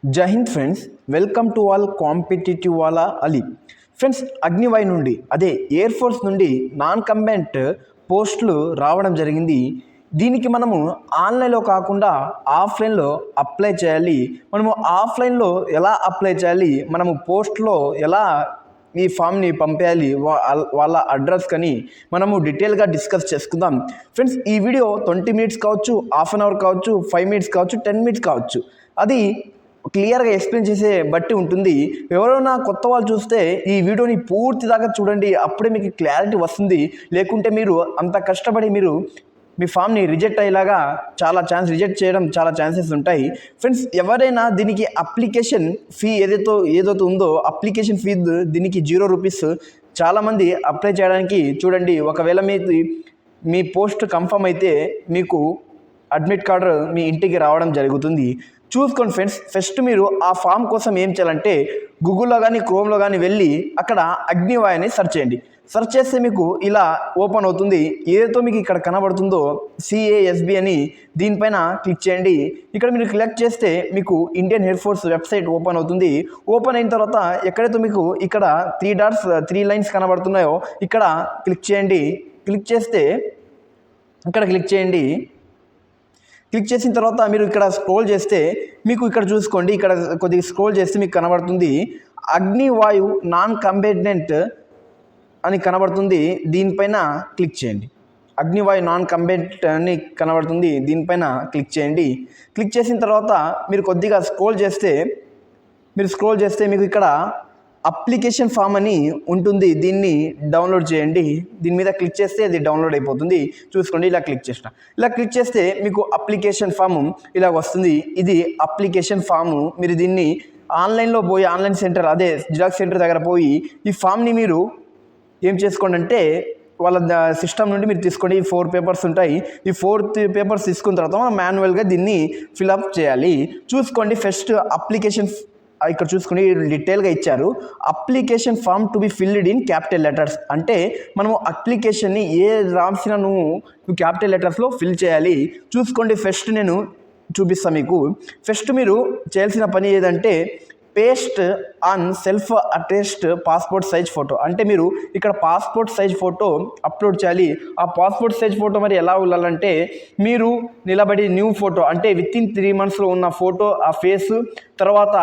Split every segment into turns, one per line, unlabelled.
జై హింద్ friends, welcome to all competitive వాలా అలీ. ఫ్రెండ్స్, అగ్నివాయ్ నుండి అదే ఎయిర్ ఫోర్స్ నుండి నాన్ కంబాట్ పోస్టులు రావడం జరిగింది. దీనికి మనము ఆన్లైన్లో కాకుండా ఆఫ్లైన్లో అప్లై చేయాలి. మనము ఆఫ్లైన్లో ఎలా అప్లై చేయాలి, మనము పోస్ట్లో ఎలా ఈ ఫామ్ని పంపేయాలి, వాళ్ళ అడ్రస్ కానీ మనము డీటెయిల్గా డిస్కస్ చేసుకుందాం. ఫ్రెండ్స్, ఈ వీడియో 20 మినిట్స్ కావచ్చు, హాఫ్ అన్ అవర్ కావచ్చు, 5 మినిట్స్ కావచ్చు, 10 మినిట్స్ కావచ్చు. అది క్లియర్గా ఎక్స్ప్లెయిన్ చేసే బట్టి ఉంటుంది. ఎవరైనా కొత్త వాళ్ళు చూస్తే ఈ వీడియోని పూర్తి దాకా చూడండి, అప్పుడే మీకు క్లారిటీ వస్తుంది. లేకుంటే మీరు అంత కష్టపడి మీరు మీ ఫామ్ని రిజెక్ట్ అయ్యేలాగా రిజెక్ట్ చేయడం చాలా ఛాన్సెస్ ఉంటాయి. ఫ్రెండ్స్, ఎవరైనా దీనికి అప్లికేషన్ ఫీ ఏదైతే ఉందో అప్లికేషన్ ఫీ దీనికి 0 రూపీస్. చాలామంది అప్లై చేయడానికి చూడండి. ఒకవేళ మీ పోస్ట్ కన్ఫర్మ్ అయితే మీకు అడ్మిట్ కార్డు మీ ఇంటికి రావడం జరుగుతుంది. చూసుకోండి ఫ్రెండ్స్. ఫస్ట్ మీరు ఆ ఫామ్ కోసం ఏం చేయాలంటే గూగుల్లో కానీ క్రోమ్లో కానీ వెళ్ళి అక్కడ అగ్నివాయ్ అని సెర్చ్ చేయండి. సెర్చ్ చేస్తే మీకు ఇలా ఓపెన్ అవుతుంది. ఏదైతే మీకు ఇక్కడ కనబడుతుందో CASB అని, దీనిపైన క్లిక్ చేయండి. ఇక్కడ మీరు క్లిక్ చేస్తే మీకు Indian air force website open అవుతుంది. ఓపెన్ అయిన తర్వాత ఎక్కడైతే మీకు ఇక్కడ 3 డాట్స్ 3 లైన్స్ కనబడుతున్నాయో ఇక్కడ క్లిక్ చేయండి. క్లిక్ చేస్తే ఇక్కడ క్లిక్ చేయండి. క్లిక్ చేసిన తర్వాత మీరు ఇక్కడ స్క్రోల్ చేస్తే మీకు ఇక్కడ చూసుకోండి, ఇక్కడ కొద్దిగా స్క్రోల్ చేస్తే మీకు కనబడుతుంది అగ్నివాయు నాన్ కంబాటెంట్ అని కనబడుతుంది. దీనిపైన క్లిక్ చేయండి. అగ్నివాయు నాన్ కంబాటెంట్ అని కనబడుతుంది. దీనిపైన క్లిక్ చేయండి. క్లిక్ చేసిన తర్వాత మీరు కొద్దిగా స్క్రోల్ చేస్తే మీకు ఇక్కడ అప్లికేషన్ ఫామ్ అని ఉంటుంది. దీన్ని డౌన్లోడ్ చేయండి. దీని మీద క్లిక్ చేస్తే అది డౌన్లోడ్ అయిపోతుంది. చూసుకోండి, ఇలా క్లిక్ చేస్తే మీకు అప్లికేషన్ ఫామ్ ఇలా వస్తుంది. ఇది అప్లికేషన్ ఫాము. మీరు దీన్ని ఆన్లైన్లో పోయి ఆన్లైన్ సెంటర్, అదే జిరాక్స్ సెంటర్ దగ్గర పోయి ఈ ఫామ్ని మీరు ఏం చేసుకోండి అంటే వాళ్ళ సిస్టమ్ నుండి మీరు తీసుకోండి. ఈ 4 పేపర్స్ ఉంటాయి. ఈ 4 పేపర్స్ తీసుకున్న తర్వాత మనం మాన్యువల్గా దీన్ని ఫిల్అప్ చేయాలి. చూసుకోండి, ఫస్ట్ అప్లికేషన్ ఇక్కడ చూసుకుని డీటెయిల్గా ఇచ్చారు. Application form to be filled in capital letters. అంటే మనము అప్లికేషన్ని ఏ రాసినా నువ్వు క్యాపిటల్ లెటర్స్లో ఫిల్ చేయాలి. చూసుకోండి, ఫస్ట్ నేను చూపిస్తాను మీకు. ఫస్ట్ మీరు చేయాల్సిన పని ఏదంటే paste on self attest passport size photo. అంటే మీరు ఇక్కడ పాస్పోర్ట్ సైజ్ ఫోటో అప్లోడ్ చేయాలి. ఆ పాస్పోర్ట్ సైజ్ ఫోటో మరి ఎలా ఉండాలంటే మీరు నిలబడి న్యూ ఫోటో, అంటే వితిన్ 3 మంత్స్లో ఉన్న ఫోటో, ఆ ఫేస్. తర్వాత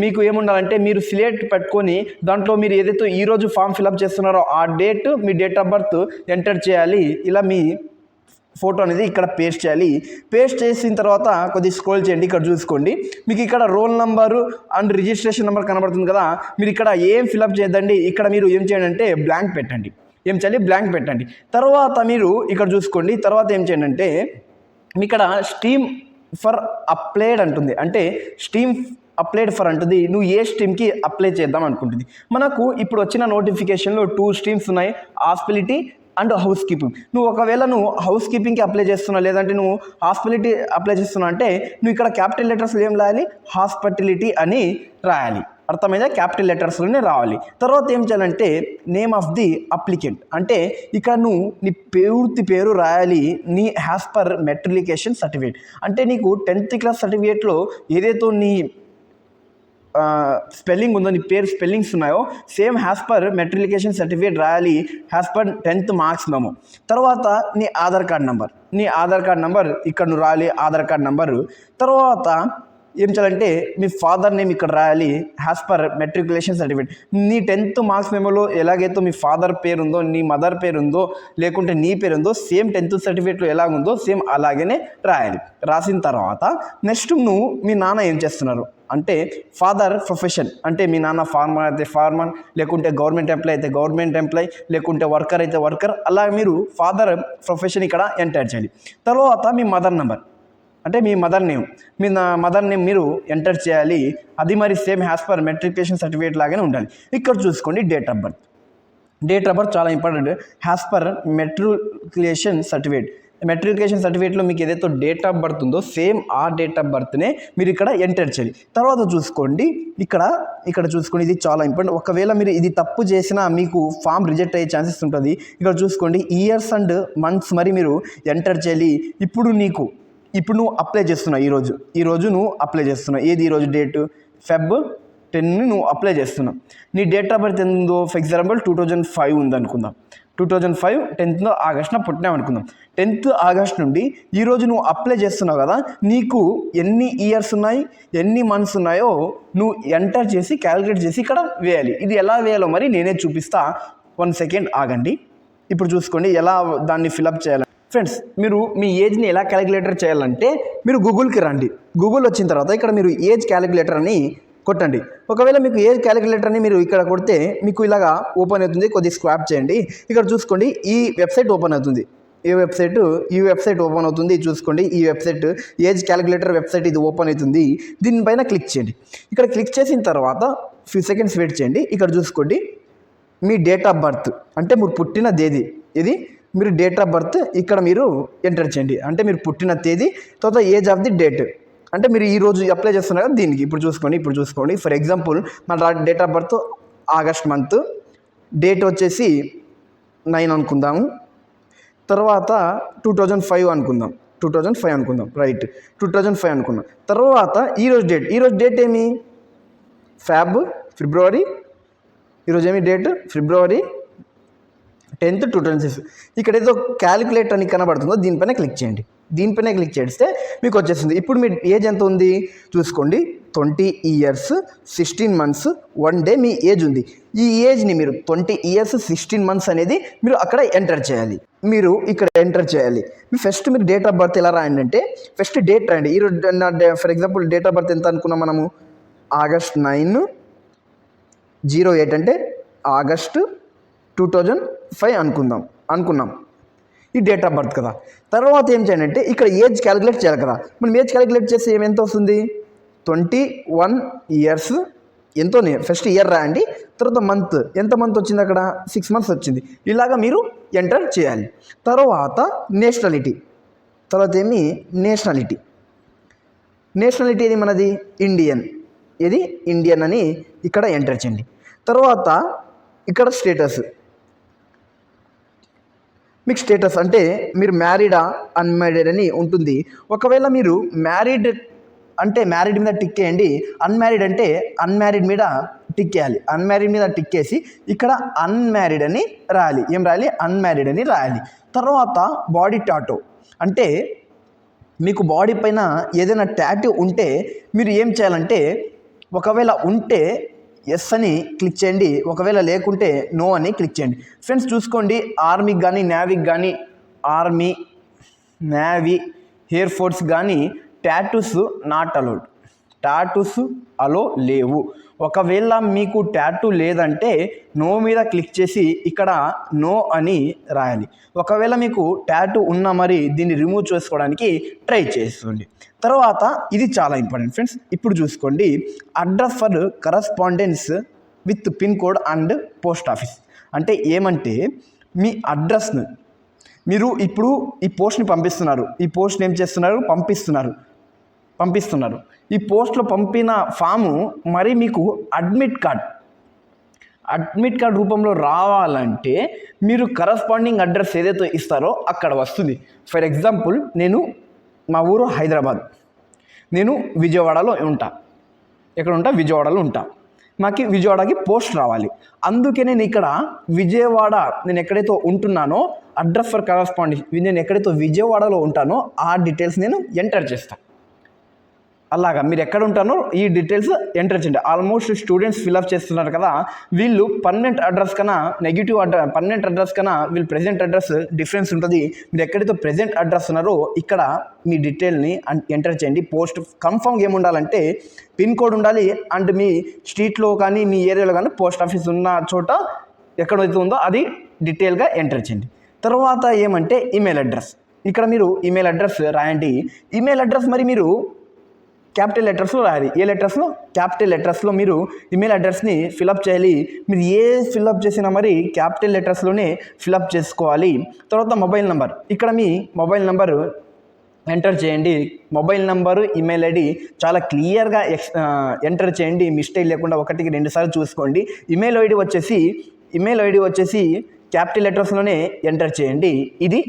మీకు ఏముండాలంటే మీరు సిలేక్ట్ పెట్టుకొని దాంట్లో మీరు ఏదైతే ఈరోజు ఫామ్ ఫిల్అప్ చేస్తున్నారో ఆ date, me date of birth enter చేయాలి. ఇలా మీ ఫోటో అనేది ఇక్కడ పేస్ట్ చేయాలి. పేస్ట్ చేసిన తర్వాత కొద్దిగా స్క్రోల్ చేయండి. ఇక్కడ చూసుకోండి, మీకు ఇక్కడ roll number and registration number కనబడుతుంది కదా. మీరు ఇక్కడ ఏం ఫిల్అప్ చేయద్దండి. ఇక్కడ మీరు ఏం చేయండి అంటే బ్లాంక్ పెట్టండి. బ్లాంక్ పెట్టండి. తర్వాత మీరు ఇక్కడ చూసుకోండి, తర్వాత ఏం చేయండి అంటే ఇక్కడ స్ట్రీమ్ ఫర్ అప్లైడ్ అంటుంది. అంటే స్ట్రీమ్ అప్లైడ్ ఫర్ అంటుంది. నువ్వు ఏ స్ట్రీమ్కి అప్లై చేద్దాం అనుకుంటుంది. మనకు ఇప్పుడు వచ్చిన నోటిఫికేషన్లో 2 స్ట్రీమ్స్ ఉన్నాయి, హాస్పిటాలిటీ అండ్ హౌస్ కీపింగ్. ఒకవేళ నువ్వు హౌస్ కీపింగ్కి అప్లై చేస్తున్నావు, లేదంటే నువ్వు హాస్పిటాలిటీ అప్లై చేస్తున్నావు అంటే నువ్వు ఇక్కడ క్యాపిటల్ లెటర్స్లో ఏం రాయాలి, హాస్పిటాలిటీ అని రాయాలి. అర్థమైందా? క్యాపిటల్ లెటర్స్లోనే రావాలి. తర్వాత ఏం చేయాలంటే నేమ్ ఆఫ్ ది అప్లికెంట్. అంటే ఇక్కడ నువ్వు నీ పూర్తి పేరు రాయాలి. నీ యాజ్ పర్ మెట్రికులేషన్ సర్టిఫికేట్. అంటే నీకు 10th క్లాస్ సర్టిఫికేట్లో ఏదైతే నీ స్పెల్లింగ్ ఉందో, నీ పేరు స్పెల్లింగ్స్ ఉన్నాయో same as per matriculation certificate రాయాలి, as per 10th marks memo. తర్వాత నీ ఆధార్ కార్డ్ నెంబర్ ఇక్కడ నువ్వు రాయాలి, ఆధార్ కార్డ్ నెంబరు. తర్వాత ఏం చేయాలంటే మీ ఫాదర్ నేమ్ ఇక్కడ రాయాలి, యాజ్ పర్ మెట్రికులేషన్ సర్టిఫికేట్. నీ 10th మార్క్స్ మెమోలో ఎలాగైతే మీ ఫాదర్ పేరు ఉందో, నీ మదర్ పేరు ఉందో, లేకుంటే నీ పేరు ఉందో, సేమ్ 10th సర్టిఫికేట్లో ఎలాగుందో సేమ్ అలాగనే రాయాలి. రాసిన తర్వాత నెక్స్ట్ నువ్వు మీ నాన్న ఏం చేస్తున్నారు అంటే ఫాదర్ ప్రొఫెషన్. అంటే మీ నాన్న ఫార్మర్ అయితే ఫార్మర్, లేకుంటే గవర్నమెంట్ ఎంప్లాయ్ అయితే గవర్నమెంట్ ఎంప్లాయ్, లేకుంటే వర్కర్ అయితే వర్కర్. అలా మీరు ఫాదర్ ప్రొఫెషన్ ఇక్కడ ఎంటర్ చేయాలి. తర్వాత మీ మదర్ నెంబర్, అంటే మీ మదర్ నేమ్ మీరు ఎంటర్ చేయాలి. అది మరి same as per matriculation certificate లాగానే ఉండాలి. ఇక్కడ చూసుకోండి డేట్ ఆఫ్ బర్త్ చాలా ఇంపార్టెంట్. యాజ్ పర్ మెట్రికులేషన్ సర్టిఫికేట్లో మీకు ఏదైతే డేట్ ఆఫ్ బర్త్ ఉందో సేమ్ ఆ డేట్ ఆఫ్ బర్త్నే మీరు ఇక్కడ ఎంటర్ చేయాలి. తర్వాత చూసుకోండి, ఇక్కడ చూసుకోండి, ఇది చాలా ఇంపార్టెంట్. ఒకవేళ మీరు ఇది తప్పు చేసినా మీకు ఫామ్ రిజెక్ట్ అయ్యే ఛాన్సెస్ ఉంటుంది. ఇక్కడ చూసుకోండి, ఇయర్స్ అండ్ మంత్స్ మరి మీరు ఎంటర్ చేయాలి. ఇప్పుడు నీకు ఇప్పుడు నువ్వు అప్లై చేస్తున్నావు ఈరోజు నువ్వు అప్లై చేస్తున్నావు. ఏది ఈరోజు డేటు Feb 10 నువ్వు అప్లై చేస్తున్నావు. నీ డేట్ ఆఫ్ బర్త్ ఎంతో ఫర్ ఎగ్జాంపుల్ 2005 ఉందనుకుందాం. 2005 10th ఆగస్టున పుట్టినావు అనుకుందాం. 10th ఆగస్ట్ నుండి ఈరోజు నువ్వు అప్లై చేస్తున్నావు కదా, నీకు ఎన్ని ఇయర్స్ ఉన్నాయి, ఎన్ని మంత్స్ ఉన్నాయో నువ్వు ఎంటర్ చేసి క్యాలిక్యులేట్ చేసి ఇక్కడ వేయాలి. ఇది ఎలా వేయాలో మరి నేనే చూపిస్తా. 1 సెకండ్ ఆగండి. ఇప్పుడు చూసుకోండి ఎలా దాన్ని ఫిలప్ చేయాలి. ఫ్రెండ్స్, మీరు మీ ఏజ్ని ఎలా క్యాలిక్యులేటర్ చేయాలంటే మీరు గూగుల్కి రండి. గూగుల్ వచ్చిన తర్వాత ఇక్కడ మీరు ఏజ్ క్యాలిక్యులేటర్ అని కొట్టండి. ఒకవేళ మీకు ఏజ్ క్యాలిక్యులేటర్ని మీరు ఇక్కడ కొడితే మీకు ఇలాగా ఓపెన్ అవుతుంది. కొద్దిగా స్క్వాప్ చేయండి. ఇక్కడ చూసుకోండి ఈ వెబ్సైట్ ఓపెన్ అవుతుంది. ఈ వెబ్సైట్ ఓపెన్ అవుతుంది. చూసుకోండి ఈ వెబ్సైట్ ఏజ్ క్యాలిక్యులేటర్ వెబ్సైట్ ఇది ఓపెన్ అవుతుంది. దీనిపైన క్లిక్ చేయండి. ఇక్కడ క్లిక్ చేసిన తర్వాత ఫ్యూ సెకండ్స్ వెయిట్ చేయండి. ఇక్కడ చూసుకోండి మీ డేట్ ఆఫ్ బర్త్ అంటే మీరు పుట్టిన తేదీ ఇది, మీరు డేట్ ఆఫ్ బర్త్ ఇక్కడ మీరు ఎంటర్ చేయండి. అంటే మీరు పుట్టిన తేదీ, తర్వాత ఏజ్ ఆఫ్ ది డేట్ అంటే మీరు ఈరోజు అప్లై చేస్తున్నారు కదా దీనికి. ఇప్పుడు చూసుకోండి ఫర్ ఎగ్జాంపుల్ మన date of birth August month, date వచ్చేసి 9 అనుకుందాము. తర్వాత 2005 అనుకుందాం. రైట్, 2005 అనుకుందాం. తర్వాత ఈరోజు డేట్ ఏమి ఫిబ్రవరి. ఈరోజు ఏమి డేట్ ఫిబ్రవరి 10th 2006. ఇక్కడ ఏదో క్యాలిక్యులేట్ అని కనబడుతుందో దీనిపైన క్లిక్ చేయండి. దీనిపైన క్లిక్ చేస్తే మీకు వచ్చేస్తుంది. ఇప్పుడు మీ ఏజ్ ఎంత ఉంది చూసుకోండి. 20 years 16 months 1 day మీ ఏజ్ ఉంది. ఈ ఏజ్ని మీరు 20 years 16 months అనేది మీరు అక్కడ ఎంటర్ చేయాలి. మీరు ఇక్కడ ఎంటర్ చేయాలి. ఫస్ట్ మీరు డేట్ ఆఫ్ బర్త్ ఎలా రాయండి అంటే ఫస్ట్ డేట్ రాయండి. ఈరోజు for example date of birth ఎంత అనుకున్నాం మనము, ఆగస్ట్ 9/08 అంటే ఆగస్టు 2005 అనుకున్నాం. ఈ డేట్ ఆఫ్ బర్త్ కదా. తర్వాత ఏం చేయండి అంటే ఇక్కడ ఏజ్ క్యాలిక్యులేట్ చేయాలి కదా. మనం ఏజ్ క్యాలిక్యులేట్ చేస్తే ఎంత వస్తుంది, 21 years ఎంతోనే ఫస్ట్ ఇయర్ రాయండి. తర్వాత ఎంత మంత్ వచ్చింది అక్కడ 6 months వచ్చింది. ఇలాగా మీరు ఎంటర్ చేయాలి. తర్వాత నేషనాలిటీ ఏది మనది ఇండియన్ అని ఇక్కడ ఎంటర్ చేయండి. తర్వాత ఇక్కడ మీకు స్టేటస్ అంటే మీరు మ్యారీడా అన్మ్యారీడ్ అని ఉంటుంది. ఒకవేళ మీరు మ్యారీడ్ అంటే మ్యారీడ్ మీద టిక్ చేయండి. అన్మ్యారీడ్ అంటే అన్మ్యారీడ్ మీద టిక్ చేయాలి. అన్మ్యారీడ్ మీద టిక్ చేసి ఇక్కడ అన్మ్యారీడ్ అని రాయాలి. ఏం రాయాలి, అన్మ్యారీడ్ అని రాయాలి. తర్వాత బాడీ టాటూ అంటే మీకు బాడీ పైన ఏదైనా టాటూ ఉంటే మీరు ఏం చేయాలంటే ఒకవేళ ఉంటే ఎస్ అని క్లిక్ చేయండి. ఒకవేళ లేకుంటే నో అని క్లిక్ చేయండి. ఫ్రెండ్స్ చూసుకోండి, ఆర్మీకి కానీ నేవీకి కానీ ఆర్మీ నేవీ ఎయిర్ ఫోర్స్ కానీ టాటూస్ నాట్ అలౌడ్. టాటూస్ అలో లేవు. ఒకవేళ మీకు టాటూ లేదంటే నో మీద క్లిక్ చేసి ఇక్కడ నో అని రాయాలి. ఒకవేళ మీకు టాటూ ఉన్నా మరి దీన్ని రిమూవ్ చేసుకోవడానికి ట్రై చేస్తుంది. తర్వాత ఇది చాలా ఇంపార్టెంట్ ఫ్రెండ్స్. ఇప్పుడు చూసుకోండి address for correspondence with pin code and post office అంటే ఏమంటే మీ అడ్రస్ను మీరు ఇప్పుడు ఈ పోస్ట్ని పంపిస్తున్నారు. ఈ పోస్ట్ని ఏం చేస్తున్నారు, పంపిస్తున్నారు. ఈ పోస్ట్లో పంపిన ఫాము మరి మీకు అడ్మిట్ కార్డ్ రూపంలో రావాలంటే మీరు కరస్పాండింగ్ అడ్రస్ ఏదైతే ఇస్తారో అక్కడ వస్తుంది. ఫర్ ఎగ్జాంపుల్ మా ఊరు హైదరాబాద్, నేను విజయవాడలో ఉంటా. మాకు విజయవాడకి పోస్ట్ రావాలి. అందుకే నేను ఇక్కడ నేను ఎక్కడైతే ఉంటున్నానో అడ్రస్ ఫర్ కరస్పాండింగ్ నేను ఎక్కడైతే విజయవాడలో ఉంటానో ఆ డీటెయిల్స్ నేను ఎంటర్ చేస్తాను. అలాగా మీరు ఎక్కడ ఉంటానో ఈ డీటెయిల్స్ ఎంటర్ చేయండి. ఆల్మోస్ట్ స్టూడెంట్స్ ఫిల్అప్ చేస్తున్నారు కదా, వీళ్ళు పర్మనెంట్ అడ్రస్ కన్నా పర్మనెంట్ అడ్రస్ కన్నా వీళ్ళు ప్రెజెంట్ అడ్రస్ డిఫరెన్స్ ఉంటుంది. మీరు ఎక్కడైతే ప్రెజెంట్ అడ్రస్ ఉన్నారో ఇక్కడ మీ డీటెయిల్ని ఎంటర్ చేయండి. పోస్ట్ కన్ఫర్మ్ ఏముండాలంటే పిన్ కోడ్ ఉండాలి అండ్ మీ స్ట్రీట్లో కానీ మీ ఏరియాలో కానీ పోస్ట్ ఆఫీస్ ఉన్న చోట ఎక్కడైతే ఉందో అది డీటెయిల్గా ఎంటర్ చేయండి. తర్వాత ఏమంటే ఈమెయిల్ అడ్రస్. ఇక్కడ మీరు ఈమెయిల్ అడ్రస్ రాయండి. ఈమెయిల్ అడ్రస్ మరి మీరు క్యాపిటల్ లెటర్స్లో రాయాలి. ఏ లెటర్స్లో, క్యాపిటల్ లెటర్స్లో మీరు ఈమెయిల్ అడ్రస్ని ఫిలప్ చేయాలి. మీరు ఏ ఫిలప్ చేసినా మరి క్యాపిటల్ లెటర్స్లోనే ఫిలప్ చేసుకోవాలి. తర్వాత మొబైల్ నెంబర్, ఇక్కడ మీ మొబైల్ నెంబరు ఎంటర్ చేయండి. మొబైల్ నెంబరు ఈమెయిల్ ఐడి చాలా క్లియర్గా ఎంటర్ చేయండి. మిస్టేక్ లేకుండా 1కి 2 సార్లు చూసుకోండి. ఈమెయిల్ ఐడి వచ్చేసి క్యాపిటల్ లెటర్స్లోనే ఎంటర్ చేయండి. ఇది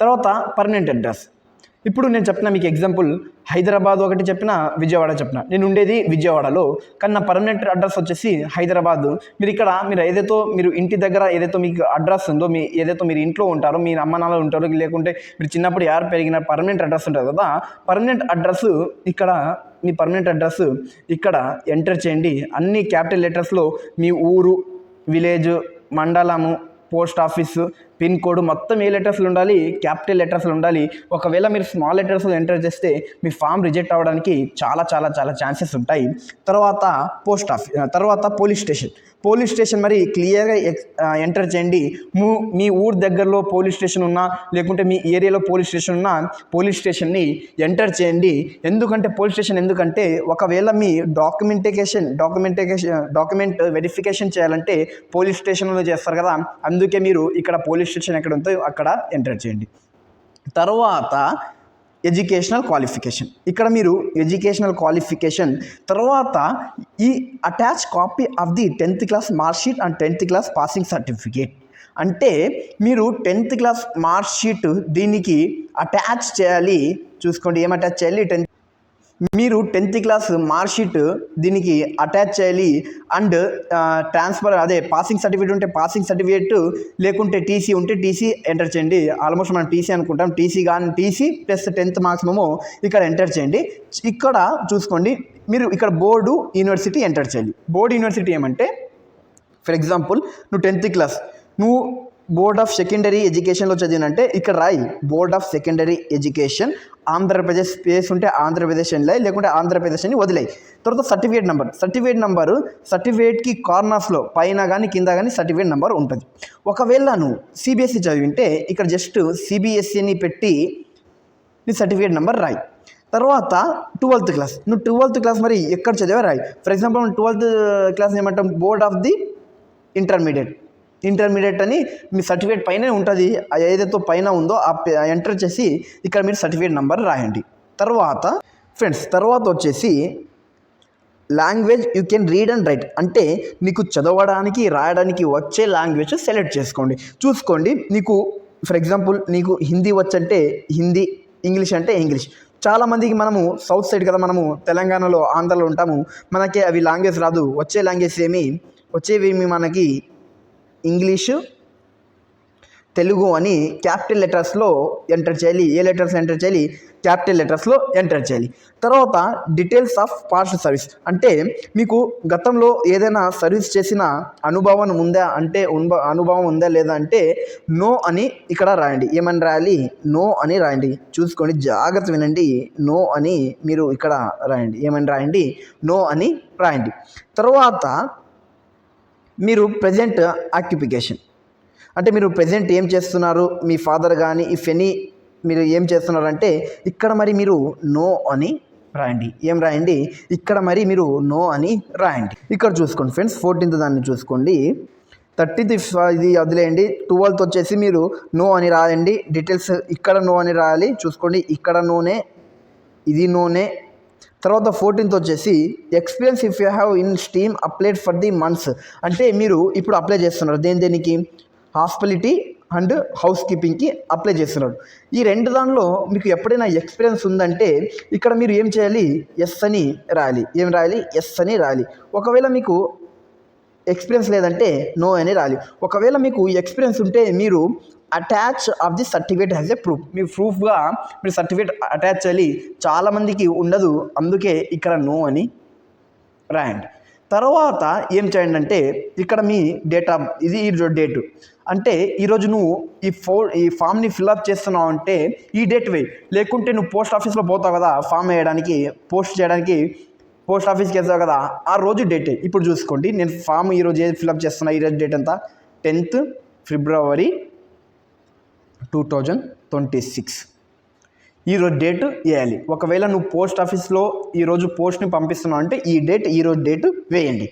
తర్వాత పర్మనెంట్ అడ్రస్. ఇప్పుడు నేను చెప్పిన మీకు ఎగ్జాంపుల్ హైదరాబాద్ ఒకటి చెప్పిన, విజయవాడ చెప్పిన. నేను ఉండేది విజయవాడలో, కానీ నా పర్మనెంట్ అడ్రస్ వచ్చేసి హైదరాబాద్. మీరు ఇంటి దగ్గర ఏదైతే మీకు అడ్రస్ ఉందో, ఏదైతే మీరు ఇంట్లో ఉంటారో, మీ అమ్మ నాన్నలు ఉంటారో, లేకుంటే మీరు చిన్నప్పుడు యారు పెరిగిన పర్మనెంట్ అడ్రస్ ఉంటుంది కదా, పర్మనెంట్ అడ్రస్ ఇక్కడ, మీ పర్మనెంట్ అడ్రస్ ఇక్కడ ఎంటర్ చేయండి. అన్ని క్యాపిటల్ లెటర్స్లో మీ ఊరు, విలేజ్, మండలము, పోస్ట్ ఆఫీసు, పిన్ కోడ్ మొత్తం ఏ లెటర్స్లో ఉండాలి, క్యాపిటల్ లెటర్స్లో ఉండాలి. ఒకవేళ మీరు స్మాల్ లెటర్స్లో ఎంటర్ చేస్తే మీ ఫామ్ రిజెక్ట్ అవ్వడానికి చాలా చాలా చాలా ఛాన్సెస్ ఉంటాయి. తర్వాత తర్వాత పోలీస్ స్టేషన్ మరి క్లియర్గా ఎంటర్ చేయండి. మీ ఊరు దగ్గరలో పోలీస్ స్టేషన్ ఉన్నా, లేకుంటే మీ ఏరియాలో పోలీస్ స్టేషన్ ఉన్నా, పోలీస్ స్టేషన్ని ఎంటర్ చేయండి. ఎందుకంటే ఒకవేళ మీ డాక్యుమెంట్ వెరిఫికేషన్ చేయాలంటే పోలీస్ స్టేషన్లో చేస్తారు కదా, అందుకే మీరు ఇక్కడ పోలీస్ స్టేషన్ ఎక్కడ ఉందో అక్కడ ఎంటర్ చేయండి. తర్వాత ఎడ్యుకేషనల్ క్వాలిఫికేషన్, ఇక్కడ మీరు ఎడ్యుకేషనల్ క్వాలిఫికేషన్ తర్వాత ఈ attach copy of the 10th class marksheet and 10th class passing certificate. అంటే మీరు 10th క్లాస్ మార్క్షీట్ దీనికి అటాచ్ చేయాలి. చూసుకోండి ఏం అటాచ్ చేయాలి, మీరు 10th క్లాస్ మార్క్షీట్ దీనికి అటాచ్ చేయాలి. అండ్ పాసింగ్ సర్టిఫికేట్ ఉంటే పాసింగ్ సర్టిఫికేట్, లేకుంటే టీసీ ఉంటే టీసీ ఎంటర్ చేయండి. ఆల్మోస్ట్ మనం టీసీ అనుకుంటాం, టీసీ ప్లస్ 10th మార్క్స్ మేము ఇక్కడ ఎంటర్ చేయండి. ఇక్కడ చూసుకోండి, మీరు ఇక్కడ బోర్డు యూనివర్సిటీ ఎంటర్ చేయాలి. బోర్డు యూనివర్సిటీ ఏమంటే, ఫర్ ఎగ్జాంపుల్ నువ్వు 10th క్లాస్, నువ్వు బోర్డ్ ఆఫ్ సెకండరీ ఎడ్యుకేషన్లో చదివినంటే ఇక్కడ రాయి board of secondary education Andhra Pradesh, space ఉంటే ఆంధ్రప్రదేశ్ అని లేకుంటే ఆంధ్రప్రదేశ్ అని వదిలేయి. తర్వాత సర్టిఫికేట్ నెంబరు సర్టిఫికేట్కి కార్నర్స్లో పైన కానీ కింద కానీ సర్టిఫికేట్ నెంబర్ ఉంటుంది. ఒకవేళ నువ్వు సిబిఎస్ఈ చదివింటే ఇక్కడ జస్ట్ సిబిఎస్ఈని పెట్టి నీ సర్టిఫికేట్ నెంబర్ రాయి. తర్వాత 12th క్లాస్, నువ్వు 12th క్లాస్ మరి ఎక్కడ చదివా రాయి. ఫర్ ఎగ్జాంపుల్ 12th క్లాస్ ఏమంటాం, బోర్డ్ ఆఫ్ ది ఇంటర్మీడియట్ అని మీ సర్టిఫికేట్ పైన ఉంటుంది. ఏదైతే పైన ఉందో ఎంటర్ చేసి ఇక్కడ మీరు సర్టిఫికేట్ నెంబర్ రాయండి. తర్వాత వచ్చేసి language you can read and right, అంటే నీకు చదవడానికి రాయడానికి వచ్చే లాంగ్వేజ్ సెలెక్ట్ చేసుకోండి. చూసుకోండి, నీకు ఫర్ ఎగ్జాంపుల్ నీకు హిందీ వచ్చంటే హిందీ, ఇంగ్లీష్ అంటే ఇంగ్లీష్. చాలామందికి మనము సౌత్ సైడ్ కదా, మనము తెలంగాణలో ఆంధ్రలో ఉంటాము, మనకి అవి లాంగ్వేజ్ రాదు. వచ్చేవి మనకి ఇంగ్లీషు, తెలుగు అని క్యాపిటల్ లెటర్స్లో ఎంటర్ చేయాలి. ఏ లెటర్స్ ఎంటర్ చేయాలి, క్యాపిటల్ లెటర్స్లో ఎంటర్ చేయాలి. తర్వాత డీటెయిల్స్ ఆఫ్ పాస్ట్ సర్వీస్, అంటే మీకు గతంలో ఏదైనా సర్వీస్ చేసిన అనుభవం ఉందా లేదా అంటే నో అని ఇక్కడ రాయండి. ఏమని రాయాలి, నో అని రాయండి. చూసుకోండి, జాగ్రత్త వినండి, నో అని మీరు ఇక్కడ రాయండి. ఏమని రాయండి, నో అని రాయండి. తర్వాత మీరు ప్రజెంట్ ఆక్యుపేషన్, అంటే మీరు ప్రజెంట్ ఏం చేస్తున్నారు, మీ ఫాదర్ కానీ మీరు ఏం చేస్తున్నారంటే ఇక్కడ మరి మీరు నో అని రాయండి. ఏం రాయండి, ఇక్కడ మరి మీరు నో అని రాయండి. ఇక్కడ చూసుకోండి ఫ్రెండ్స్, 14th దాన్ని చూసుకోండి. 30th ఇది వదిలేయండి. 12th వచ్చేసి మీరు నో అని రాయండి. డీటెయిల్స్ ఇక్కడ నో అని రాయాలి. చూసుకోండి, ఇక్కడ నోనే, ఇది నోనే. తర్వాత 14th వచ్చేసి experience if you have in steam applied for the months, అంటే మీరు ఇప్పుడు అప్లై చేస్తున్నారు దేనికి, హాస్పిటాలిటీ అండ్ హౌస్ కీపింగ్కి అప్లై చేస్తున్నారు. ఈ రెండు దానిలో మీకు ఎప్పుడైనా ఎక్స్పీరియన్స్ ఉందంటే ఇక్కడ మీరు ఏం చేయాలి, ఎస్ అని రాయాలి. ఏం రాయాలి, ఎస్ అని రాయాలి. ఒకవేళ మీకు ఎక్స్పీరియన్స్ లేదంటే నో అని రాయాలి. ఒకవేళ మీకు ఎక్స్పీరియన్స్ ఉంటే మీరు attach of the certificate as a proof, మీ ప్రూఫ్గా మీరు సర్టిఫికేట్ అటాచ్ చేయాలి. చాలామందికి ఉండదు, అందుకే ఇక్కడ నో అని రాయండి. తర్వాత ఏం చేయండి అంటే ఇక్కడ మీ ఇది ఈరోజు డేటు, అంటే ఈరోజు నువ్వు ఈ ఫామ్ని ఫిల్అప్ చేస్తున్నావు అంటే ఈ డేట్ వేయి. లేకుంటే నువ్వు పోస్ట్ ఆఫీస్లో పోతావు కదా ఫామ్ వేయడానికి, పోస్ట్ చేయడానికి పోస్ట్ ఆఫీస్కి వెళ్తావు కదా, ఆ రోజు డేటే. ఇప్పుడు చూసుకోండి, నేను ఫామ్ ఈరోజు ఏది ఫిల్అప్ చేస్తున్నా, ఈరోజు డేట్ ఎంత, 10th February 2026. ఈరోజు డేటు వేయాలి. ఒకవేళ నువ్వు పోస్ట్ ఆఫీస్లో ఈరోజు పోస్ట్ని పంపిస్తున్నావు అంటే ఈరోజు డేటు వేయండి.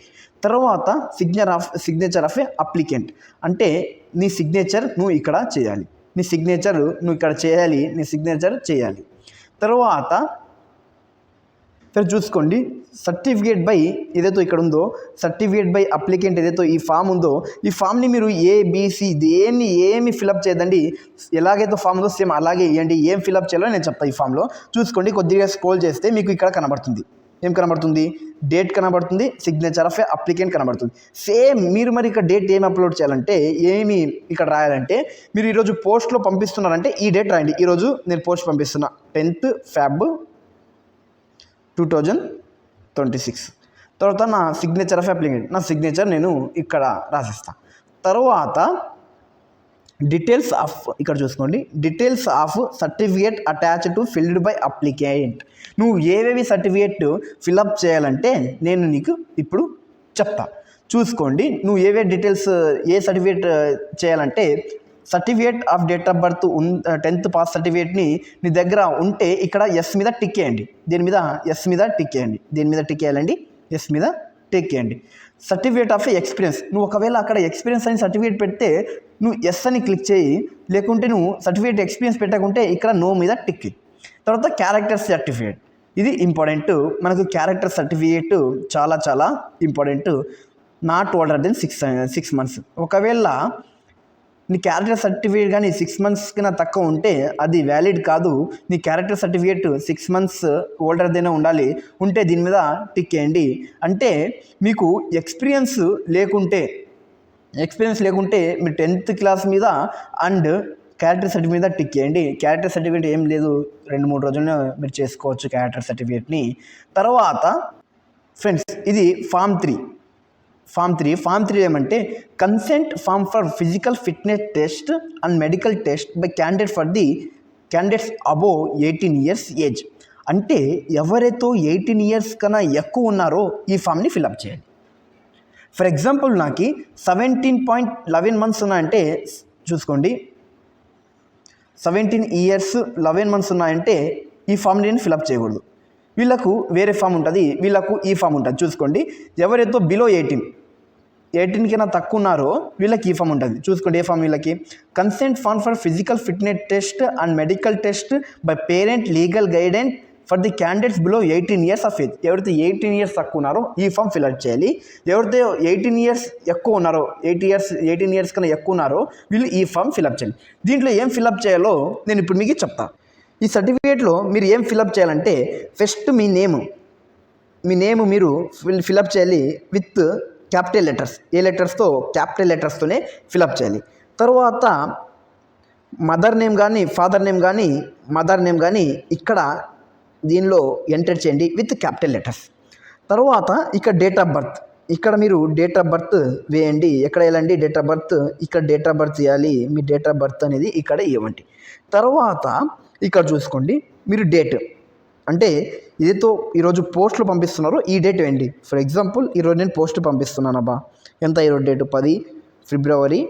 తర్వాత సిగ్నేచర్ ఆఫ్ ఏ అప్లికెంట్, అంటే నీ సిగ్నేచర్ నువ్వు ఇక్కడ చేయాలి. నీ సిగ్నేచర్ చేయాలి. తర్వాత చూసుకోండి, సర్టిఫికేట్ బై ఏదైతే ఇక్కడ ఉందో సర్టిఫికేట్ బై అప్లికెంట్ ఏదైతే ఈ ఫామ్ ఉందో ఈ ఫామ్ని మీరు ఏబిసి దేన్ని ఏమి ఫిలప్ చేయదండి, ఎలాగైతే ఫామ్ ఉందో సేమ్ అలాగే ఇవ్వండి. ఏం ఫిలప్ చేయాలో నేను చెప్తాను. ఈ ఫామ్లో చూసుకోండి, కొద్దిగా స్క్రోల్ చేస్తే మీకు ఇక్కడ కనబడుతుంది. ఏం కనబడుతుంది? డేట్ కనబడుతుంది, సిగ్నేచర్ ఆఫ్ అప్లికెంట్ కనబడుతుంది. సేమ్ మీరు మరి ఇక్కడ డేట్ ఏమి అప్లోడ్ చేయాలంటే ఏమి ఇక్కడ రాయాలంటే మీరు ఈరోజు పోస్ట్లో పంపిస్తున్నారంటే ఈ డేట్ రాయండి. ఈరోజు నేను పోస్ట్ పంపిస్తున్నా 10th Feb 2026. తర్వాత నా సిగ్నేచర్ ఆఫ్ అప్లికెంట్, నా సిగ్నేచర్ నేను ఇక్కడ రాసిస్తాను. తర్వాత డీటెయిల్స్ ఆఫ్ ఇక్కడ చూసుకోండి, details of certificate attached to field by applicant. నువ్వు ఏవేవి సర్టిఫికేట్ ఫిలప్ చేయాలంటే నేను నీకు ఇప్పుడు చెప్తా. చూసుకోండి, నువ్వు ఏవే డీటెయిల్స్ ఏ సర్టిఫికేట్ చేయాలంటే certificate of date of birth 10th pass సర్టిఫికేట్ని నీ దగ్గర ఉంటే ఇక్కడ ఎస్ మీద టిక్ చేయండి. దేని మీద? ఎస్ మీద టిక్ చేయండి. దేని మీద టిక్ చేయాలండి? ఎస్ మీద టిక్ చేయండి. సర్టిఫికేట్ ఆఫ్ ఎక్స్పీరియన్స్, నువ్వు ఒకవేళ అక్కడ ఎక్స్పీరియన్స్ అని సర్టిఫికేట్ పెడితే నువ్వు ఎస్ అని క్లిక్ చేయి, లేకుంటే నువ్వు సర్టిఫికేట్ ఎక్స్పీరియన్స్ పెట్టకుంటే ఇక్కడ నో మీద టిక్. తర్వాత క్యారెక్టర్ సర్టిఫికేట్, ఇది ఇంపార్టెంట్ మనకు. క్యారెక్టర్ సర్టిఫికేట్ చాలా చాలా important. Not older than 6 months. ఒకవేళ నీ క్యారెక్టర్ సర్టిఫికేట్ కానీ 6 months కన్నా తక్కువ ఉంటే అది వ్యాలిడ్ కాదు. నీ క్యారెక్టర్ సర్టిఫికేట్ 6 months ఓల్డర్ దైనా ఉండాలి. ఉంటే దీని మీద టిక్ చేయండి. అంటే మీకు ఎక్స్పీరియన్స్ లేకుంటే మీరు 10th క్లాస్ మీద అండ్ క్యారెక్టర్ సర్టిఫికేట్ మీద టిక్ చేయండి. క్యారెక్టర్ సర్టిఫికేట్ ఏం లేదు, 2-3 రోజుల్లో మీరు చేసుకోవచ్చు క్యారెక్టర్ సర్టిఫికేట్ని. తర్వాత ఫ్రెండ్స్ ఇది ఫామ్ 3. ఫామ్ 3 ఏమంటే consent form for physical fitness test and medical test by candidates above 18 years age. అంటే ఎవరైతే 18 years కన్నా ఎక్కువ ఉన్నారో ఈ ఫామ్ని ఫిలప్ చేయండి. ఫర్ ఎగ్జాంపుల్ నాకు 17.11 months ఉన్నాయంటే చూసుకోండి, 17 years 11 months ఉన్నాయంటే ఈ ఫామ్ని నేను ఫిలప్ చేయకూడదు. వీళ్ళకు వేరే ఫామ్ ఉంటుంది, వీళ్ళకు ఈ ఫామ్ ఉంటుంది. చూసుకోండి, ఎవరైతే బిలో 18 కన్నా తక్కువ ఉన్నారో వీళ్ళకి ఈ ఫామ్ ఉంటుంది. చూసుకోండి, ఏ ఫామ్ వీళ్ళకి? Consent form for physical fitness test and medical test by parent legal guidance for the candidates below 18 years of age. ఎవరైతే 18 years తక్కువ ఉన్నారో ఈ ఫామ్ ఫిల్అప్ చేయాలి. ఎవరైతే 18 years ఎక్కువ ఉన్నారో 18 years కన్నా ఎక్కువ ఉన్నారో వీళ్ళు ఈ ఫామ్ ఫిల్అప్ చేయాలి. దీంట్లో ఏం ఫిల్అప్ చేయాలో నేను ఇప్పుడు మీకు చెప్తాను. ఈ సర్టిఫికేట్లో మీరు ఏం ఫిల్అప్ చేయాలంటే ఫస్ట్ మీ నేమ్ మీరు ఫిల్అప్ చేయాలి విత్ క్యాపిటల్ లెటర్స్. ఏ లెటర్స్తో? క్యాపిటల్ లెటర్స్తోనే ఫిలప్ చేయాలి. తర్వాత మదర్ నేమ్ కానీ ఇక్కడ దీనిలో ఎంటర్ చేయండి విత్ క్యాపిటల్ లెటర్స్. తర్వాత ఇక్కడ డేట్ ఆఫ్ బర్త్, ఇక్కడ మీరు డేట్ ఆఫ్ బర్త్ వేయండి. ఎక్కడ వేయాలండి? Date of birth. ఇక్కడ డేట్ ఆఫ్ బర్త్ ఇవ్వాలి. మీ డేట్ ఆఫ్ బర్త్ అనేది ఇక్కడ ఇవ్వండి. తర్వాత ఇక్కడ చూసుకోండి, మీరు డేట్ అంటే ఇదితో ఈరోజు పోస్టులు పంపిస్తున్నారో ఈ డేట్ వేయండి. ఫర్ ఎగ్జాంపుల్ ఈరోజు నేను పోస్ట్ పంపిస్తున్నానబ్బా. ఎంత ఈరోజు డేటు? 10 February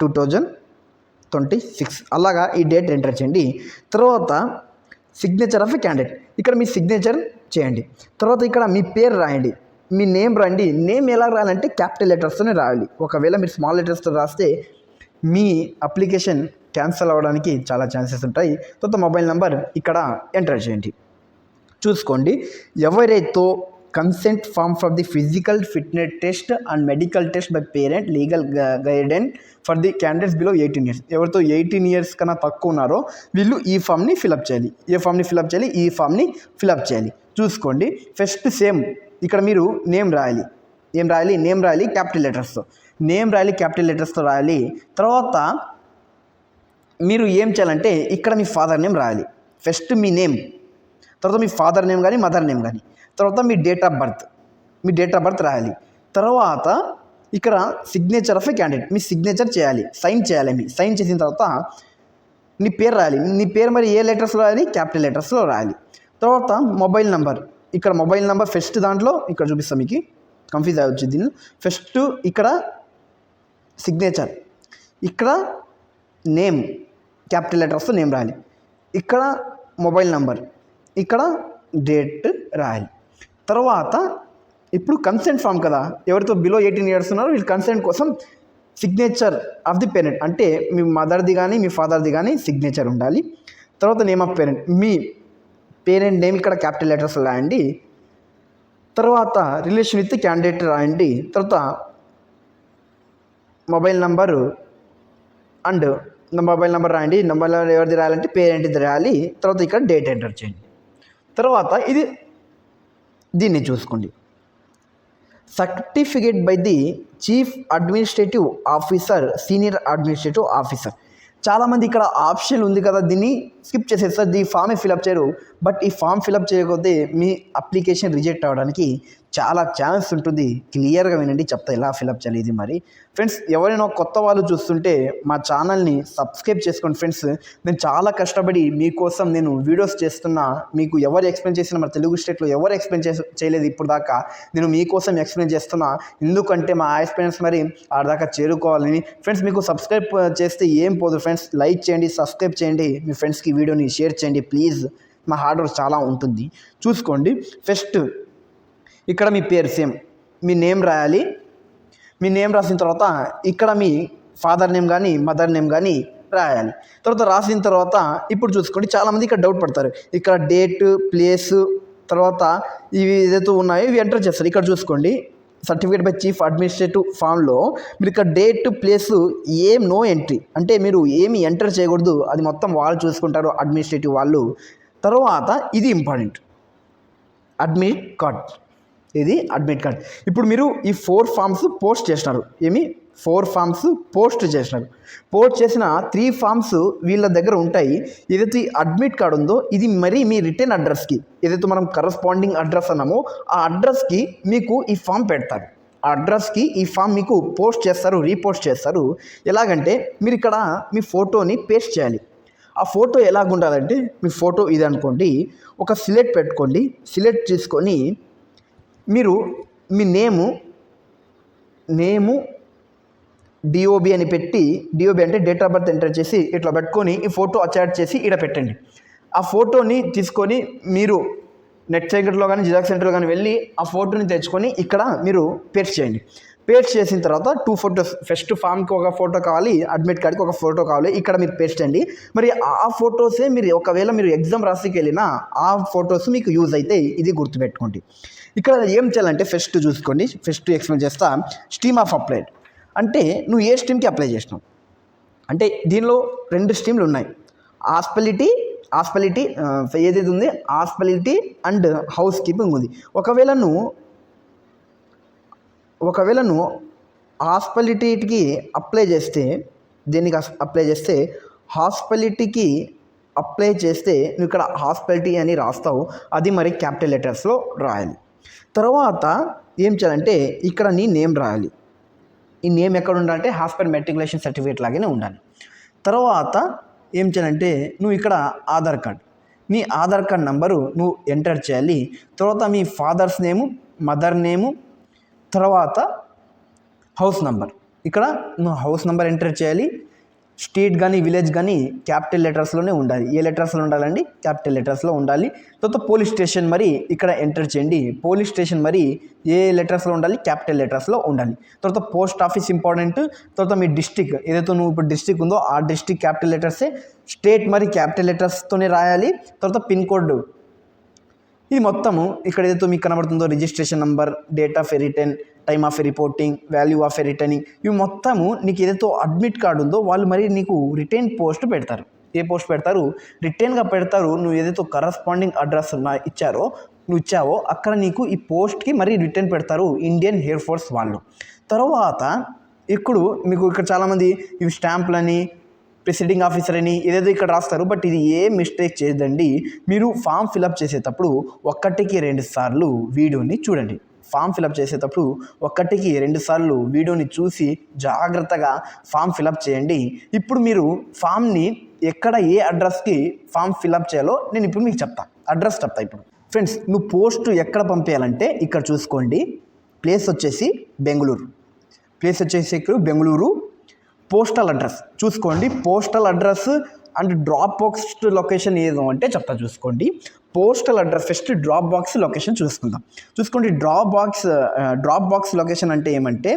2026. అలాగా ఈ డేట్ ఎంటర్ చేయండి. తర్వాత సిగ్నేచర్ ఆఫ్ ఎ క్యాండిడేట్, ఇక్కడ మీ సిగ్నేచర్ చేయండి. తర్వాత ఇక్కడ మీ పేరు రాయండి, మీ నేమ్ రాయండి. నేమ్ ఎలా రాయాలంటే క్యాపిటల్ లెటర్స్తోనే రాయాలి. ఒకవేళ మీరు స్మాల్ లెటర్స్తో రాస్తే మీ అప్లికేషన్ క్యాన్సిల్ అవ్వడానికి చాలా ఛాన్సెస్ ఉంటాయి. తర్వాత మొబైల్ నెంబర్ ఇక్కడ ఎంటర్ చేయండి. చూసుకోండి, ఎవరైతే consent form for the physical fitness test and medical test by parent legal guidance for the candidates below 18 years, ఎవరితో 18 years కన్నా తక్కువ ఉన్నారో వీళ్ళు ఈ ఫామ్ని ఫిలప్ చేయాలి. ఏ ఫామ్ని ఫిలప్ చేయాలి? ఈ ఫామ్ని ఫిలప్ చేయాలి. చూసుకోండి, ఫస్ట్ సేమ్ ఇక్కడ మీరు నేమ్ రాయాలి. ఏం రాయాలి? నేమ్ రాయాలి క్యాపిటల్ లెటర్స్తో. క్యాపిటల్ లెటర్స్తో రాయాలి. తర్వాత మీరు ఏం చేయాలంటే ఇక్కడ మీ ఫాదర్ నేమ్ రాయాలి. ఫస్ట్ మీ నేమ్, తర్వాత మీ ఫాదర్ నేమ్ కానీ మదర్ నేమ్ కానీ, తర్వాత మీ డేట్ ఆఫ్ బర్త్ రాయాలి. తర్వాత ఇక్కడ signature of A candidate, me signature చేయాలి, సైన్ చేయాలి. సైన్ చేసిన తర్వాత నీ పేరు రాయాలి. నీ పేరు మరి ఏ లెటర్స్లో రాయాలి? క్యాపిటల్ లెటర్స్లో రాయాలి. తర్వాత మొబైల్ నెంబర్, ఇక్కడ మొబైల్ నెంబర్ ఫస్ట్ దాంట్లో ఇక్కడ చూపిస్తాను, మీకు కన్ఫ్యూజ్ అవ్వచ్చు దీన్ని. ఫస్ట్ ఇక్కడ సిగ్నేచర్, ఇక్కడ నేమ్ క్యాపిటల్ లెటర్స్తో నేమ్ రాయాలి. ఇక్కడ మొబైల్ నెంబర్, ఇక్కడ డేట్ రాయాలి. తర్వాత ఇప్పుడు కన్సెంట్ ఫామ్ కదా, ఎవరితో బిలో 18 years ఉన్నారో వీళ్ళు కన్సెంట్ కోసం సిగ్నేచర్ ఆఫ్ ది పేరెంట్, అంటే మీ మదర్ది కానీ మీ ఫాదర్ది కానీ సిగ్నేచర్ ఉండాలి. తర్వాత name of parent, me parent name ఇక్కడ క్యాపిటల్ లెటర్స్ రాయండి. తర్వాత రిలేషన్ విత్ క్యాండిడేట్ రాయండి. తర్వాత mobile number and mobile number రాయండి. మొబైల్ నెంబర్ ఎవరిది రాయాలంటే పేరెంట్ది రాయాలి. తర్వాత ఇక్కడ డేట్ ఎంటర్ చేయండి. తర్వాత దీన్ని చూసుకోండి. Certificate by the chief administrative officer, senior administrative officer. చాలామంది ఇక్కడ ఆప్షన్ ఉంది కదా, దీన్ని స్కిప్ చేసేస్తారు, ఈ ఫామే ఫిలప్ చేయరు. బట్ ఈ ఫామ్ ఫిలప్ చేయకపోతే మీ అప్లికేషన్ రిజెక్ట్ అవ్వడానికి చాలా ఛాన్స్ ఉంటుంది. క్లియర్గా వినండి, చెప్తా ఎలా ఫిలప్ చేయాలి ఇది. మరి ఫ్రెండ్స్, ఎవరైనా కొత్త వాళ్ళు చూస్తుంటే మా ఛానల్ని సబ్స్క్రైబ్ చేసుకోండి ఫ్రెండ్స్. నేను చాలా కష్టపడి మీకోసం నేను వీడియోస్ చేస్తున్నా. మీకు ఎవరు ఎక్స్ప్లెయిన్ చేసినా మన తెలుగు స్టేట్లో ఎవరు ఎక్స్ప్లెయిన్ చేయలేదు ఇప్పుడు దాకా. నేను మీకోసం ఎక్స్ప్లెయిన్ చేస్తున్నా, ఎందుకంటే మా ఎక్స్పీరియన్స్ మరి ఆడదాకా చేరుకోవాలని. ఫ్రెండ్స్, మీకు సబ్స్క్రైబ్ చేస్తే ఏం పోదు ఫ్రెండ్స్, లైక్ చేయండి, సబ్స్క్రైబ్ చేయండి, మీ ఫ్రెండ్స్కి వీడియోని షేర్ చేయండి ప్లీజ్. మా హార్డ్ వర్క్ చాలా ఉంటుంది, చూసుకోండి. ఫస్ట్ ఇక్కడ మీ పేరు సేమ్ మీ నేమ్ రాయాలి. మీ నేమ్ రాసిన తర్వాత ఇక్కడ మీ ఫాదర్ నేమ్ కానీ మదర్ నేమ్ కానీ రాయాలి. తర్వాత రాసిన తర్వాత ఇప్పుడు చూసుకోండి, చాలామంది ఇక్కడ డౌట్ పడతారు. ఇక్కడ డేట్, ప్లేసు, తర్వాత ఇవి ఏదైతే ఉన్నాయో ఇవి ఎంటర్ చేస్తారు. ఇక్కడ చూసుకోండి, సర్టిఫికేట్ బై చీఫ్ అడ్మినిస్ట్రేటివ్ ఫామ్లో మీరు ఇక్కడ డేట్, ప్లేసు నో ఎంట్రీ, అంటే మీరు ఏమి ఎంటర్ చేయకూడదు. అది మొత్తం వాళ్ళు చూసుకుంటారు, అడ్మినిస్ట్రేటివ్ వాళ్ళు. తర్వాత ఇది ఇంపార్టెంట్, అడ్మిట్ కార్డ్. ఇది అడ్మిట్ కార్డ్. ఇప్పుడు మీరు ఈ 4 ఫామ్స్ పోస్ట్ చేసినారు. 4 ఫామ్స్ పోస్ట్ చేసినారు. పోస్ట్ చేసిన 3 ఫామ్స్ వీళ్ళ దగ్గర ఉంటాయి. ఏదైతే అడ్మిట్ కార్డ్ ఉందో ఇది మరి మీ రిటర్న్ అడ్రస్కి, ఏదైతే మనం కరస్పాండింగ్ అడ్రస్ అన్నామో ఆ అడ్రస్కి మీకు ఈ ఫామ్ పెడతారు. ఆ అడ్రస్కి ఈ ఫామ్ మీకు పోస్ట్ చేస్తారు, రీపోస్ట్ చేస్తారు. ఎలాగంటే మీరు ఇక్కడ మీ ఫోటోని పేస్ట్ చేయాలి. ఆ ఫోటో ఎలాగుండాలంటే, మీ ఫోటో ఇది అనుకోండి, ఒక సిలెక్ట్ పెట్టుకోండి. సిలెక్ట్ చేసుకొని మీరు మీ నేము డిఓబి అని పెట్టి, డిఓబి అంటే డేట్ ఆఫ్ బర్త్ ఎంటర్ చేసి ఇట్లా పెట్టుకొని ఈ ఫోటో అటాచ్ చేసి ఇక్కడ పెట్టండి. ఆ ఫోటోని తీసుకొని మీరు నెట్ సెంటర్లో కానీ జిరాక్స్ సెంటర్లో కానీ వెళ్ళి ఆ ఫోటోని తెచ్చుకొని ఇక్కడ మీరు పేస్ట్ చేయండి. పేస్ట్ చేసిన తర్వాత 2 ఫోటోస్, ఫస్ట్ ఫామ్కి ఒక ఫోటో కావాలి, అడ్మిట్ కార్డ్కి ఒక ఫోటో కావాలి. ఇక్కడ మీరు పేస్ట్ అండి. మరి ఆ ఫొటోసే మీరు ఒకవేళ మీరు ఎగ్జామ్ రాసికి వెళ్ళినా ఆ ఫొటోస్ మీకు యూజ్ అయితే, ఇది గుర్తుపెట్టుకోండి. ఇక్కడ ఏం చేయాలంటే ఫస్ట్ చూసుకోండి, ఫస్ట్ ఎక్స్ప్లెయిన్ చేస్తా. స్ట్రీమ్ ఆఫ్ అప్లైడ్ అంటే నువ్వు ఏ స్ట్రీమ్కి అప్లై చేసినావు అంటే, దీనిలో 2 స్ట్రీమ్లు ఉన్నాయి. హాస్పిటాలిటీ ఏదైతే ఉంది, హాస్పిటాలిటీ అండ్ హౌస్ కీపింగ్ ఉంది. ఒకవేళ నువ్వు హాస్పిటాలిటీకి అప్లై చేస్తే, దేనికి అప్లై చేస్తే, హాస్పిటాలిటీకి అప్లై చేస్తే నువ్వు ఇక్కడ హాస్పిటాలిటీ అని రాస్తావు. అది మరి క్యాపిటల్ లెటర్స్లో రాయాలి. తర్వాత ఏం చేయాలంటే ఇక్కడ నీ నేమ్ రాయాలి. ఈ నేమ్ ఎక్కడ ఉండాలంటే హాస్పిటల్ మెట్రికులేషన్ సర్టిఫికేట్ లాగానే ఉండాలి. తర్వాత ఏం చేయాలంటే నువ్వు ఇక్కడ నీ ఆధార్ కార్డ్ నంబరు నువ్వు ఎంటర్ చేయాలి. తర్వాత మీ ఫాదర్స్ నేము, మదర్ నేము, తర్వాత హౌస్ నంబర్. ఇక్కడ నువ్వు హౌస్ నంబర్ ఎంటర్ చేయాలి. స్టేట్ కానీ విలేజ్ కానీ క్యాపిటల్ లెటర్స్లోనే ఉండాలి. ఏ లెటర్స్లో ఉండాలండి? క్యాపిటల్ లెటర్స్లో ఉండాలి. తర్వాత పోలీస్ స్టేషన్ మరి ఇక్కడ ఎంటర్ చేయండి. పోలీస్ స్టేషన్ మరి ఏ లెటర్స్లో ఉండాలి? క్యాపిటల్ లెటర్స్లో ఉండాలి. తర్వాత పోస్ట్ ఆఫీస్ ఇంపార్టెంట్. తర్వాత మీ డిస్టిక్, ఏదైతే నువ్వు ఇప్పుడు డిస్టిక్ ఉందో ఆ డిస్టిక్ క్యాపిటల్ లెటర్సే. స్టేట్ మరి క్యాపిటల్ లెటర్స్తోనే రాయాలి. తర్వాత పిన్ కోడ్, ఇది మొత్తము ఇక్కడ ఏదైతే మీకు కనబడుతుందో registration number, date of return, time of reporting, value of returning, ఇవి మొత్తము నీకు ఏదైతే అడ్మిట్ కార్డు ఉందో వాళ్ళు మరి నీకు రిటర్న్ పోస్ట్ పెడతారు. ఏ పోస్ట్ పెడతారు? రిటర్న్గా పెడతారు. నువ్వు ఏదైతే కరస్పాండింగ్ అడ్రస్ ఇచ్చావో అక్కడ నీకు ఈ పోస్ట్కి మరి రిటర్న్ పెడతారు ఇండియన్ ఎయిర్ ఫోర్స్ వాళ్ళు. తర్వాత ఇప్పుడు మీకు ఇక్కడ చాలామంది ఇవి స్టాంపులని, ప్రిసైడింగ్ ఆఫీసర్ అని ఏదేదో ఇక్కడ రాస్తారు. బట్ ఇది ఏ మిస్టేక్ చేయదండి. మీరు ఫామ్ ఫిలప్ చేసేటప్పుడు 1కి 2 సార్లు వీడియోని చూడండి. ఫామ్ ఫిలప్ చేసేటప్పుడు 1కి 2 సార్లు వీడియోని చూసి జాగ్రత్తగా ఫామ్ ఫిలప్ చేయండి. ఇప్పుడు మీరు ఫామ్ని ఎక్కడ ఏ అడ్రస్కి ఫామ్ ఫిలప్ చేయాలో నేను ఇప్పుడు మీకు అడ్రస్ చెప్తా. ఇప్పుడు ఫ్రెండ్స్, నువ్వు పోస్ట్ ఎక్కడ పంపించాలంటే ఇక్కడ చూసుకోండి. ప్లేస్ వచ్చేసి బెంగళూరు. పోస్టల్ అడ్రస్ చూసుకోండి. Postal address and drop box location ఏదో అంటే చెప్తా చూసుకోండి. Postal address first, drop box location చూసుకోండి. డ్రాప్ బాక్స్ లొకేషన్ అంటే ఏమంటే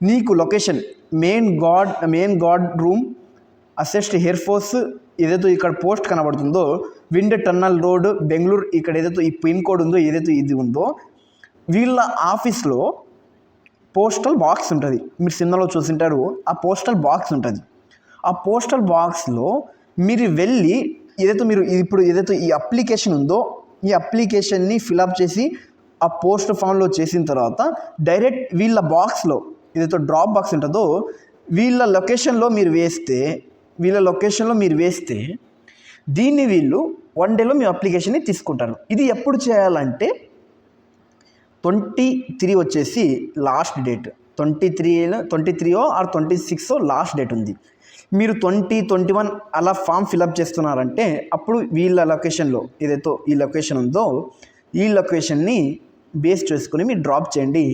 నీకు location main guard room, assist air force, ఏదైతే ఇక్కడ పోస్ట్ కనబడుతుందో విండ్ టన్నల్ రోడ్ బెంగళూరు, ఇక్కడ ఏదైతే ఈ పిన్ కోడ్ ఉందో, ఏదైతే ఇది ఉందో వీళ్ళ ఆఫీస్లో పోస్టల్ బాక్స్ ఉంటుంది, మీరు సినిమాలో చూసింటారు. ఆ పోస్టల్ బాక్స్ ఉంటుంది. ఆ పోస్టల్ బాక్స్లో మీరు వెళ్ళి ఏదైతే ఈ అప్లికేషన్ ఉందో ఈ అప్లికేషన్ని ఫిలప్ చేసి ఆ పోస్ట్ ఫామ్లో చేసిన తర్వాత డైరెక్ట్ వీళ్ళ బాక్స్లో ఏదైతే డ్రాప్ బాక్స్ ఉంటుందో వీళ్ళ లొకేషన్లో మీరు వేస్తే దీన్ని వీళ్ళు 1 డేలో మీ అప్లికేషన్ని తీసుకుంటారు. ఇది ఎప్పుడు చేయాలంటే 23 వచ్చేసి last date. 23 or 26 last date ఉంది. మీరు 21 అలా ఫామ్ ఫిలప్ చేస్తున్నారంటే అప్పుడు వీళ్ళ లొకేషన్లో ఏదైతే ఈ లొకేషన్ ఉందో ఈ లొకేషన్ని బేస్ చేసుకుని మీరు డ్రాప్ చేయండి.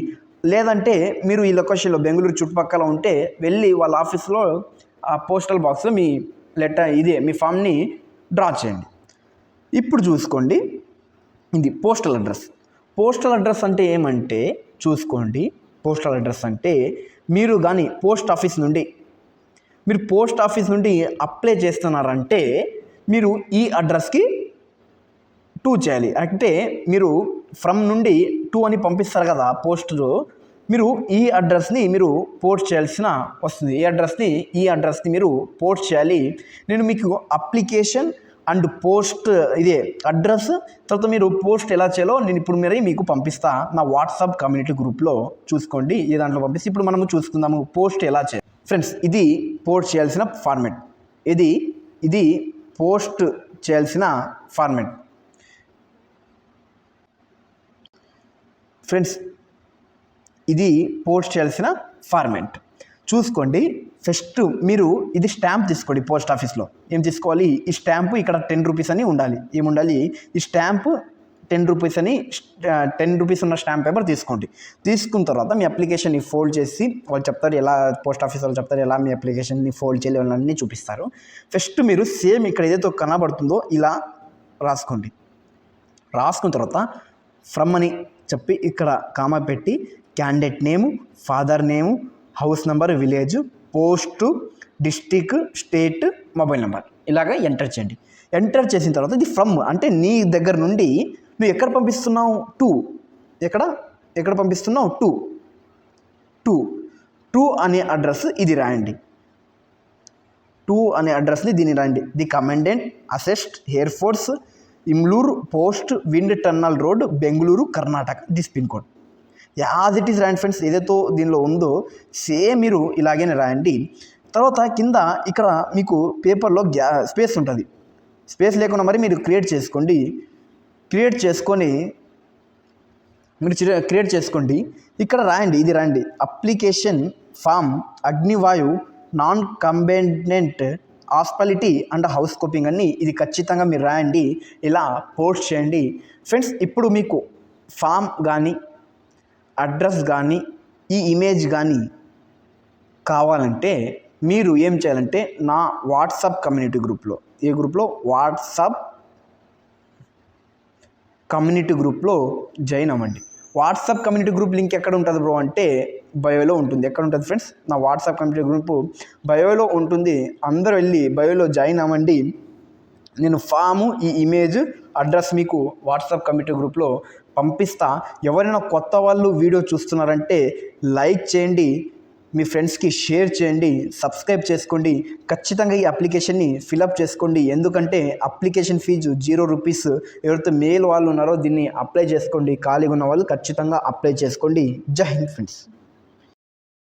లేదంటే మీరు ఈ లొకేషన్లో బెంగళూరు చుట్టుపక్కల ఉంటే వెళ్ళి వాళ్ళ ఆఫీస్లో ఆ పోస్టల్ బాక్స్లో మీ ఫామ్ని డ్రా చేయండి. ఇప్పుడు చూసుకోండి, ఇది పోస్టల్ అడ్రస్ అంటే ఏమంటే చూసుకోండి. పోస్టల్ అడ్రస్ అంటే మీరు కానీ పోస్ట్ ఆఫీస్ నుండి అప్లై చేస్తున్నారంటే మీరు ఈ అడ్రస్కి 2 చేయాలి. అంటే మీరు ఫ్రమ్ నుండి 2 అని పంపిస్తారు కదా పోస్ట్లో, మీరు ఈ అడ్రస్ని మీరు పోస్ట్ చేయాల్సిన వస్తుంది. ఈ అడ్రస్ని మీరు పోస్ట్ చేయాలి. నేను మీకు అప్లికేషన్ అండ్ పోస్ట్ ఇదే అడ్రస్ తర్వాత మీరు పోస్ట్ ఎలా చేయాలో నేను ఇప్పుడు మీకు పంపిస్తా నా వాట్సాప్ కమ్యూనిటీ గ్రూప్లో. చూసుకోండి ఏ దాంట్లో పంపిస్తే ఇప్పుడు మనము చూసుకుందాము పోస్ట్ ఎలా చేయాలి. ఫ్రెండ్స్, ఇది పోస్ట్ చేయాల్సిన ఫార్మాట్. ఇది పోస్ట్ చేయాల్సిన ఫార్మాట్. ఫ్రెండ్స్, ఇది పోస్ట్ చేయాల్సిన ఫార్మాట్ చూసుకోండి. ఫస్ట్ మీరు ఇది స్టాంప్ తీసుకోండి. పోస్ట్ ఆఫీస్లో ఏం తీసుకోవాలి, ఈ స్టాంపు ఇక్కడ 10 రూపీస్ అని ఉండాలి. ఏముండాలి, ఈ స్టాంపు 10 రూపీస్ అని 10 రూపీస్ ఉన్న స్టాంప్ పేపర్ తీసుకోండి. తీసుకున్న తర్వాత మీ అప్లికేషన్ని ఫోల్డ్ చేసి వాళ్ళు చెప్తారు ఎలా, పోస్ట్ ఆఫీస్ వాళ్ళు చెప్తారు ఎలా మీ అప్లికేషన్ని ఫోల్డ్ చేయాలి, వాళ్ళన్నీ చూపిస్తారు. ఫస్ట్ మీరు సేమ్ ఇక్కడ ఏదైతే కనబడుతుందో ఇలా రాసుకోండి. రాసుకున్న తర్వాత ఫ్రమ్ అని చెప్పి ఇక్కడ కామా పెట్టి క్యాండిడేట్ నేము, father name, house number, village, post, district, state, mobile number ఇలాగ ఎంటర్ చేయండి. ఎంటర్ చేసిన తర్వాత ఇది ఫ్రమ్ అంటే నీ దగ్గర నుండి నువ్వు ఎక్కడ పంపిస్తున్నావు, ఎక్కడ పంపిస్తున్నావు, టూ అనే అడ్రస్ ఇది రాయండి. 2 అనే అడ్రస్ని దీన్ని రాయండి. The commandant assist air force Imluru post wind tunnel road Bengaluru Karnataka this pin code as it is రాయండి. ఫ్రెండ్స్, ఏదైతే దీనిలో ఉందో సేమ్ మీరు ఇలాగనే రాయండి. తర్వాత కింద ఇక్కడ మీకు పేపర్లో స్పేస్ ఉంటుంది. స్పేస్ లేకుండా మరి మీరు క్రియేట్ చేసుకోండి. ఇక్కడ రాయండి, ఇది రాయండి. Application form Agnivayu non combatant hospitality and housekeeping అని ఇది ఖచ్చితంగా మీరు రాయండి. ఇలా పోస్ట్ చేయండి. ఫ్రెండ్స్, ఇప్పుడు మీకు ఫామ్ కానీ అడ్రస్ కానీ ఈ ఇమేజ్ కానీ కావాలంటే మీరు ఏం చేయాలంటే నా వాట్సాప్ కమ్యూనిటీ గ్రూప్లో వాట్సాప్ కమ్యూనిటీ గ్రూప్లో జాయిన్ అవ్వండి. వాట్సాప్ కమ్యూనిటీ గ్రూప్ లింక్ ఎక్కడ ఉంటుంది బ్రో అంటే బయోలో ఉంటుంది. ఎక్కడ ఉంటుంది ఫ్రెండ్స్, నా వాట్సాప్ కమ్యూనిటీ గ్రూప్ బయోలో ఉంటుంది. అందరూ వెళ్ళి బయోలో జాయిన్ అవ్వండి. నేను ఫాము ఈ ఇమేజ్ అడ్రస్ మీకు వాట్సాప్ కమ్యూనిటీ గ్రూప్లో పంపిస్తా. ఎవరైనా కొత్త వాళ్ళు వీడియో చూస్తున్నారంటే లైక్ చేయండి, మీ ఫ్రెండ్స్కి షేర్ చేయండి, సబ్స్క్రైబ్ చేసుకోండి. ఖచ్చితంగా ఈ అప్లికేషన్ని ఫిలప్ చేసుకోండి. ఎందుకంటే అప్లికేషన్ ఫీజు 0 రూపీస్. ఎవరైతే మేల్ వాళ్ళు ఉన్నారో దీన్ని అప్లై చేసుకోండి. ఖాళీగా ఉన్న వాళ్ళు ఖచ్చితంగా అప్లై చేసుకోండి. జై హింద్ ఫ్రెండ్స్.